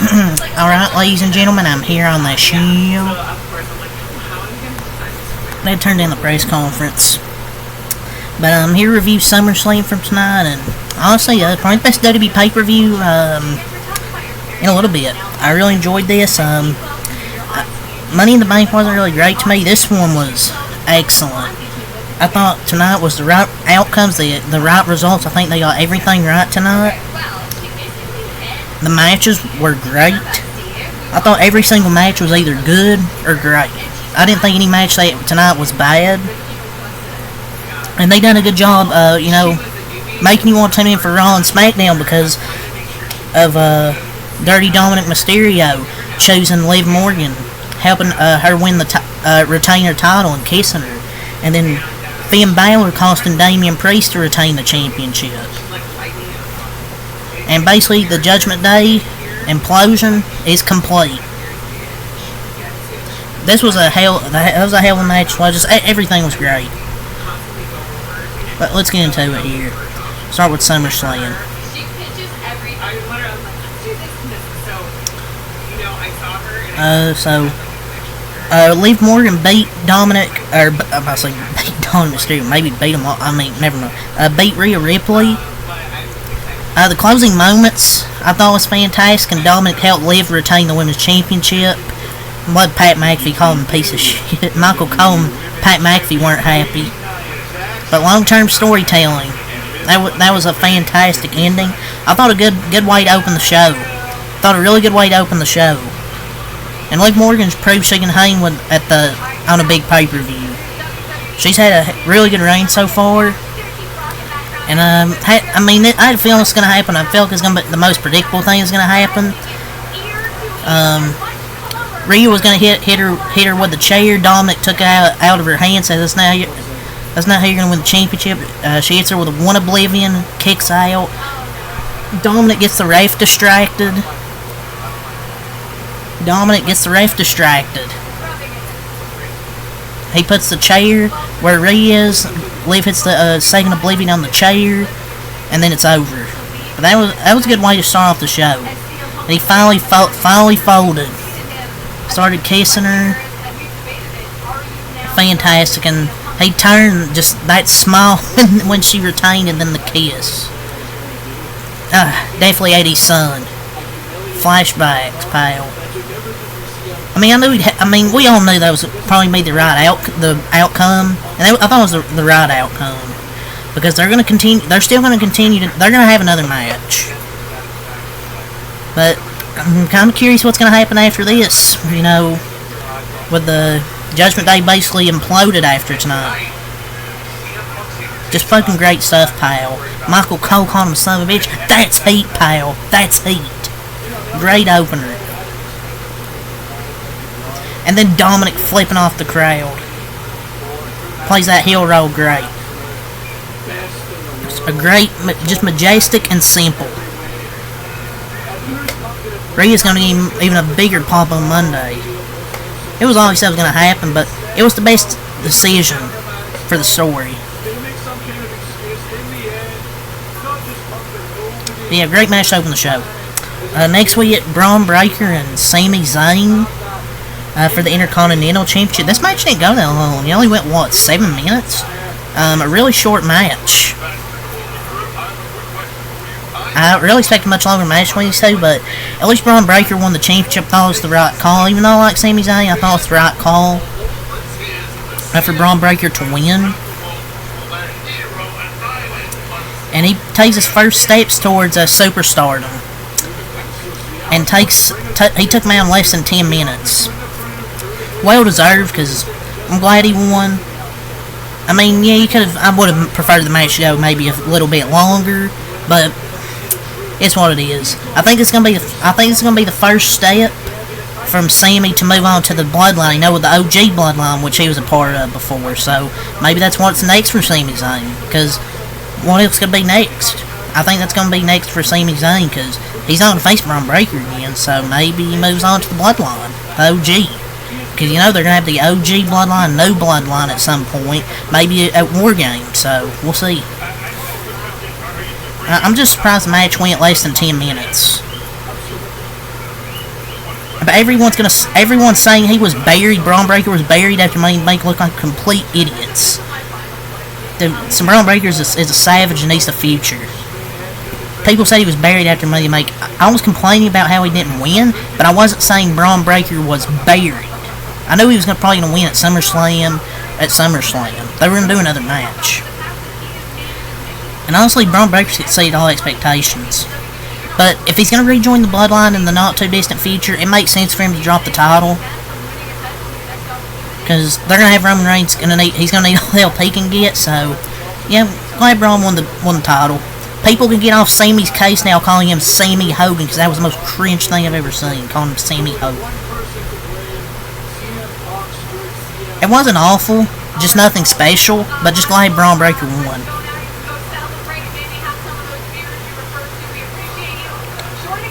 Alright, ladies and gentlemen, I'm here on the show. They turned in the press conference. But I'm here to review Summerslam from tonight, and honestly, probably the best WWE pay-per-view in a little bit. I really enjoyed this. Money in the Bank wasn't really great to me. This one was excellent. I thought tonight was the right outcomes, the right results. I think they got everything right tonight. The matches were great. I thought every single match was either good or great. I didn't think any match tonight was bad. And they done a good job, making you want to tune in for Raw and SmackDown because of Dirty Dominic Mysterio choosing Liv Morgan, helping her win retain her title and kissing her. And then Finn Balor costing Damian Priest to retain the championship. And basically, the Judgment Day implosion is complete. This was a hell of a match. Well, just everything was great. But let's get into it here. Start with SummerSlam. Liv Morgan beat Dominic, or I'm about to say beat Dominic Mysterio, maybe beat him. Never mind. Beat Rhea Ripley. The closing moments I thought was fantastic, and Dominic helped Liv retain the Women's Championship. But Pat McAfee called him a piece of shit. Michael Cole and Pat McAfee weren't happy. But long-term storytelling, that was a fantastic ending. I thought a good way to open the show. Thought a really good way to open the show. And Liv Morgan's proved she can hang on a big pay-per-view. She's had a really good reign so far. And I had a feeling it's going to happen. I felt it's going to be the most predictable thing that's going to happen. Rhea was going to hit her with the chair. Dominic took it out of her hand. Said that's not how you're going to win the championship. She hits her with a one oblivion, kicks out. Dominic gets the ref distracted. He puts the chair where Rhea is. Liv hits the second oblivion on the chair, and then it's over. But that was a good way to start off the show. And he finally folded, started kissing her. Fantastic, and he turned just that smile when she retained, and then the kiss. Definitely 80's son. Flashbacks, pal. We all knew that was probably be the right outcome, and I thought it was the right outcome because they're going to continue. They're still going to continue. They're going to have another match, but I'm kind of curious what's going to happen after this. With the Judgment Day basically imploded after tonight. Just fucking great stuff, pal. Michael Cole called him son of a bitch. That's heat, pal. That's heat. Great opener. And then Dominic flipping off the crowd. Plays that heel roll great. Just majestic and simple. Rhea's going to get even a bigger pop on Monday. It was obvious that was going to happen, but it was the best decision for the story. Yeah, great match to open the show. Next we get Braun Breaker and Sami Zayn. For the Intercontinental Championship. This match didn't go that long. It only went, 7 minutes? A really short match. I really expected a much longer match between these two, but at least Braun Breaker won the championship. I thought it was the right call. Even though I like Sami Zayn, I thought it was the right call for Braun Breaker to win. And he takes his first steps towards superstardom. And he took him out in less than 10 minutes. Well deserved, because I'm glad he won. I would have preferred the match to go maybe a little bit longer, but it's what it is. I think it's gonna be the first step from Sami to move on to the bloodline. With the OG bloodline, which he was a part of before. So maybe that's what's next for Sami Zayn. Because what else could be next? I think that's gonna be next for Sami Zayn, because he's not gonna face Braun Breaker again. So maybe he moves on to the bloodline, the OG. Because they're going to have the OG bloodline, no bloodline at some point. Maybe at War Games, so we'll see. I'm just surprised the match went less than 10 minutes. But everyone's saying he was buried. Braun Breaker was buried after making Bank look like complete idiots. So Braun Breaker is a savage and he's the future. People say he was buried after Money Make. I was complaining about how he didn't win, but I wasn't saying Braun Breaker was buried. I knew he was probably going to win at SummerSlam. They were going to do another match. And honestly, Braun Breaker's exceeded all expectations. But if he's going to rejoin the Bloodline in the not-too-distant future, it makes sense for him to drop the title. Because they're going to have Roman Reigns, he's going to need all the help he can get, so... Yeah, glad Braun won the title. People can get off Sammy's case now calling him Sammy Hogan, because that was the most cringe thing I've ever seen, calling him Sammy Hogan. It wasn't awful, just nothing special, but just glad Braun Breaker won.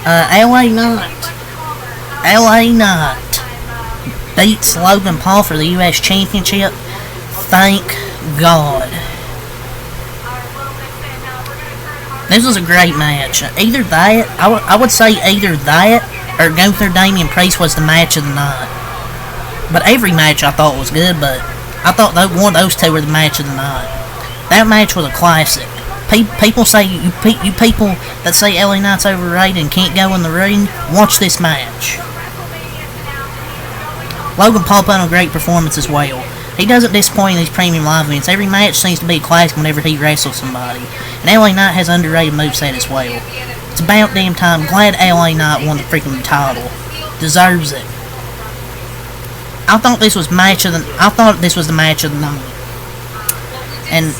LA Knight beats Logan Paul for the U.S. Championship. Thank God. This was a great match. Either that, I would say either that, or Gunther Damian Priest was the match of the night. But every match I thought was good, but I thought one of those two were the match of the night. That match was a classic. People say, you people that say LA Knight's overrated and can't go in the ring, watch this match. Logan Paul put on a great performance as well. He doesn't disappoint in these premium live events. Every match seems to be a classic whenever he wrestles somebody. And LA Knight has an underrated moveset as well. It's about damn time. Glad LA Knight won the freaking title. Deserves it. I thought this was the match of the night. And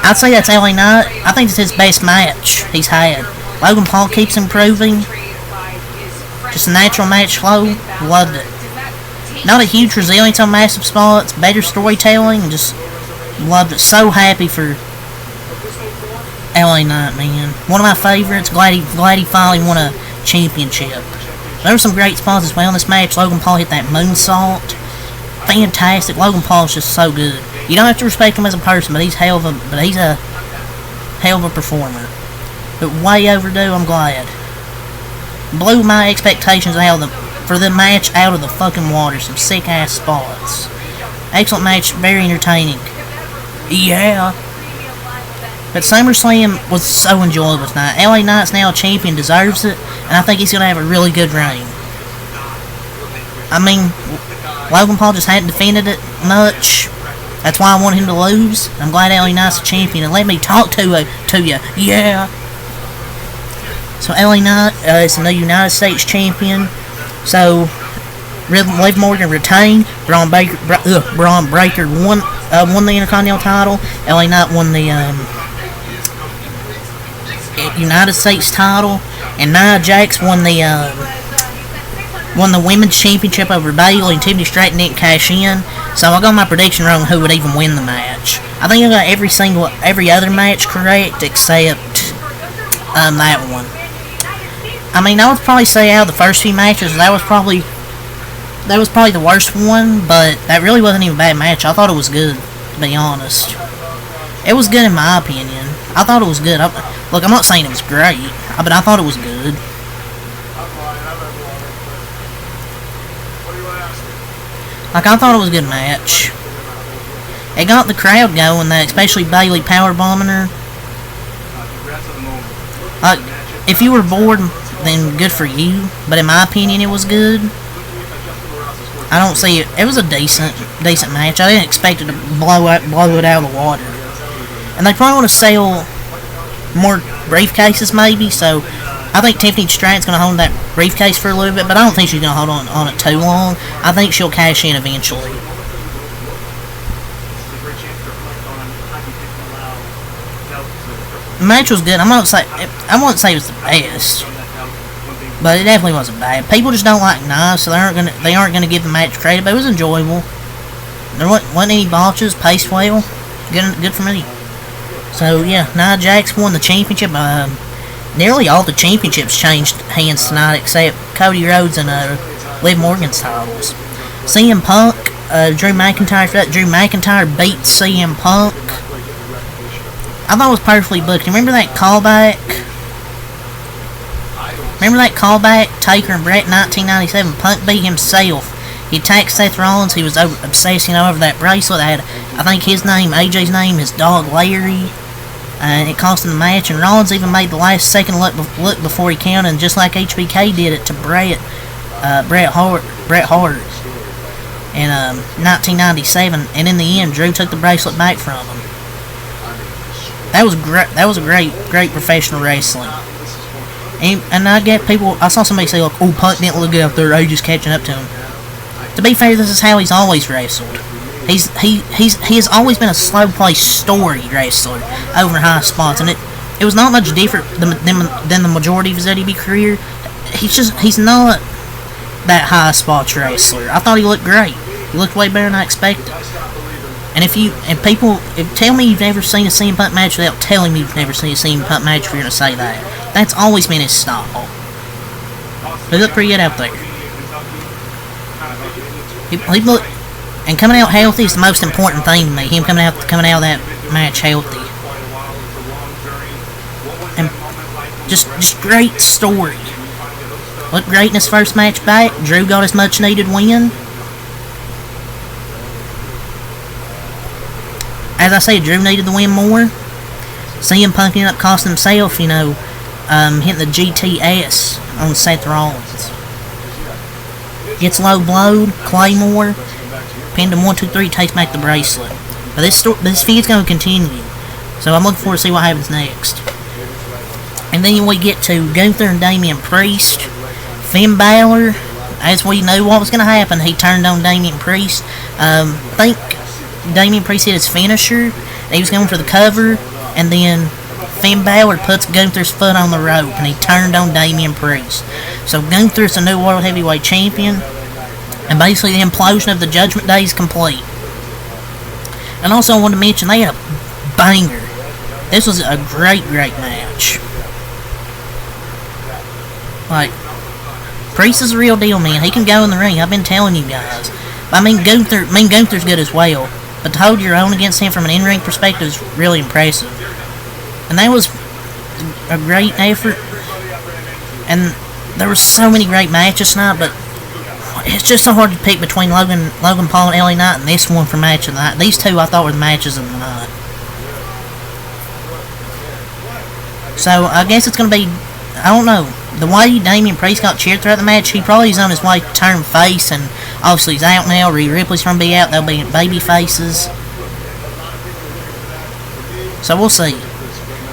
I'd say that's LA Knight. I think it's his best match he's had. Logan Paul keeps improving. Just a natural match flow. Loved it. Not a huge resilience on massive spots. Better storytelling. Just loved it. So happy for LA Knight, man. One of my favorites. Glad he finally won a championship. There were some great spots as well in this match. Logan Paul hit that moonsault. Fantastic. Logan Paul's just so good. You don't have to respect him as a person, but he's a hell of a performer. But way overdue, I'm glad. Blew my expectations for the match out of the fucking water. Some sick ass spots. Excellent match, very entertaining. Yeah. But SummerSlam was so enjoyable tonight. LA Knight's now a champion, deserves it, and I think he's gonna have a really good reign. I mean, Logan Paul just hadn't defended it much. That's why I want him to lose. I'm glad LA Knight's a champion, and let me talk to you. Yeah. So LA Knight is the new United States champion. So Liv Morgan retained. Braun Breaker won the Intercontinental title. LA Knight won the United States title, and Nia Jax won the women's championship over Bayley, and Tiffany Stratton didn't cash in. So I got my prediction wrong who would even win the match. I think I got every other match correct except that one. I mean, I would probably say out of the first few matches, that was probably the worst one, but that really wasn't even a bad match. I thought it was good, to be honest. It was good in my opinion. I thought it was good. Look, I'm not saying it was great, but I thought it was good. Like, I thought it was a good match. It got the crowd going, especially Bayley powerbombing her. Like, if you were bored, then good for you. But in my opinion, it was good. I don't see it. It was a decent match. I didn't expect it to blow it out of the water. And they probably want to sell more briefcases, maybe. So I think Tiffany Stratton's going to hold that briefcase for a little bit, but I don't think she's going to hold on it too long. I think she'll cash in eventually. The match was good. I wouldn't say it was the best, but it definitely wasn't bad. People just don't like knives, so they aren't gonna give the match credit. But it was enjoyable. There wasn't any botches. Paced well. Good for me. So yeah, Nia Jax won the championship. Nearly all the championships changed hands tonight, except Cody Rhodes and Liv Morgan's titles. CM Punk, Drew McIntyre beat CM Punk. I thought it was perfectly booked. Remember that callback? Remember that callback? Taker and Brett 1997. Punk beat himself. He attacked Seth Rollins. He was obsessing over that bracelet. That had, I think, his name, AJ's name, his dog Larry. And it cost him the match. And Rollins even made the last second look before he counted, just like HBK did it to Bret Hart in 1997. And in the end, Drew took the bracelet back from him. That was great. That was a great professional wrestling. And I get people. I saw somebody say, like, "Oh, Punk didn't look good out there. AJ's catching up to him." To be fair, this is how he's always wrestled. He has always been a slow play story wrestler over high spots, and it was not much different than the majority of his WWE career. He's not that high spots wrestler. I thought he looked great. He looked way better than I expected. And tell me you've never seen a CM Punk match without telling me you've never seen a CM Punk match if you're gonna say that. That's always been his style. He looked pretty good out there. He looked, and coming out healthy is the most important thing to me. Him coming out of that match healthy. And just great story. Looked great in his first match back. Drew got his much needed win. As I said, Drew needed the win more. CM Punk ended up costing himself, hitting the GTS on Seth Rollins. Gets low blowed, Claymore, pinned him 1, 2, 3, takes back the bracelet. But this feud's going to continue, so I'm looking forward to see what happens next. And then we get to Gunther and Damian Priest. Finn Balor, as we knew what was going to happen, he turned on Damian Priest. I think Damian Priest hit his finisher. He was going for the cover, and then Finn Balor puts Gunther's foot on the rope, and he turned on Damian Priest. So Gunther's the new World Heavyweight Champion, and basically the implosion of the Judgment Day is complete. And also I want to mention, they had a banger. This was a great match. Like, Priest is a real deal, man. He can go in the ring. I've been telling you guys. Gunther's good as well. But to hold your own against him from an in-ring perspective is really impressive. And that was a great effort. And there were so many great matches tonight, but it's just so hard to pick between Logan Paul and LA Knight and this one for match of the night. These two I thought were the matches of the night. So I guess it's going to be, I don't know, the way Damian Priest got cheered throughout the match, he probably is on his way to turn face, and obviously he's out now. Rhea Ripley's going to be out. They'll be baby faces. So we'll see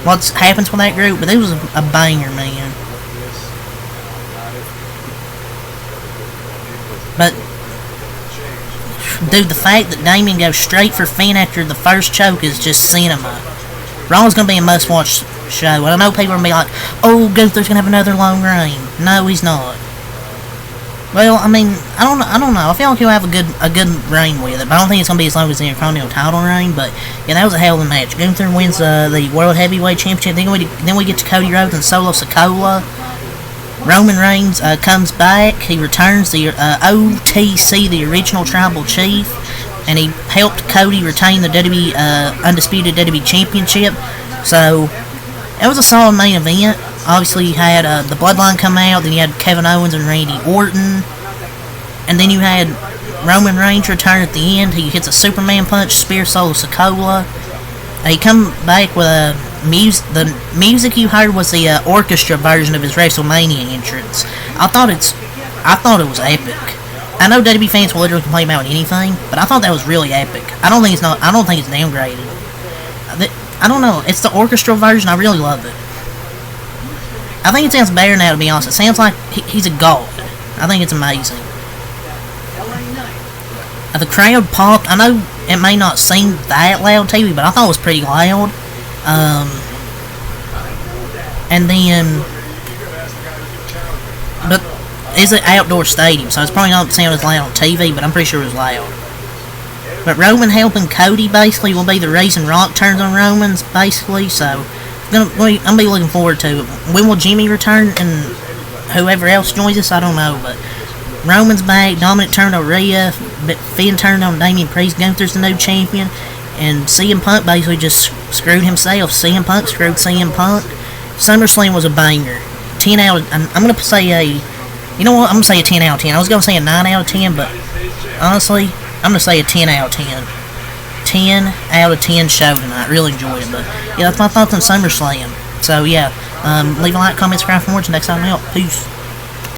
what happens with that group, but it was a banger, man. But, dude, the fact that Damian goes straight for Finn after the first choke is just cinema. Raw's going to be a must-watch show, and I know people are going to be like, "Oh, Gunther's going to have another long reign." No, he's not. Well, I mean, I don't know. I feel like he'll have a good reign with it, but I don't think it's going to be as long as the Intercontinental title reign. But yeah, that was a hell of a match. Gunther wins the World Heavyweight Championship. Then we get to Cody Rhodes and Solo Sikoa. Roman Reigns comes back. He returns the OTC, the original Tribal Chief, and he helped Cody retain the WWE Undisputed WWE Championship. So it was a solid main event. Obviously, you had the Bloodline come out, then you had Kevin Owens and Randy Orton, and then you had Roman Reigns return at the end. He hits a Superman punch, spear Solo Sikoa. He come back with the music you heard was the orchestra version of his WrestleMania entrance. I thought it was epic. I know WWE fans will literally complain about anything, but I thought that was really epic. I don't think it's downgraded. I don't know. It's the orchestral version. I really love it. I think it sounds better now, to be honest. It sounds like he's a god. I think it's amazing. The crowd popped. I know it may not seem that loud TV, but I thought it was pretty loud. And then, but it's an outdoor stadium, so it's probably not sound as loud on TV, but I'm pretty sure it was loud. But Roman helping Cody basically will be the reason Rock turns on Romans, basically, so I'm going to be looking forward to it. When will Jimmy return and whoever else joins us? I don't know, but Roman's back, Dominic turned on Rhea, Finn turned on Damian Priest, Gunther's the new champion, and CM Punk basically just screwed himself. CM Punk screwed CM Punk. SummerSlam was a banger. 10 out of, I'm going to say a, you know what, I'm going to say a 10 out of 10. I was going to say a 9 out of 10, but honestly, I'm going to say a 10 out of 10. 10 out of 10 show tonight. Really enjoyed it. But yeah, that's my thoughts on SummerSlam. So yeah, leave a like, comment, subscribe for more. Until next time out. Peace.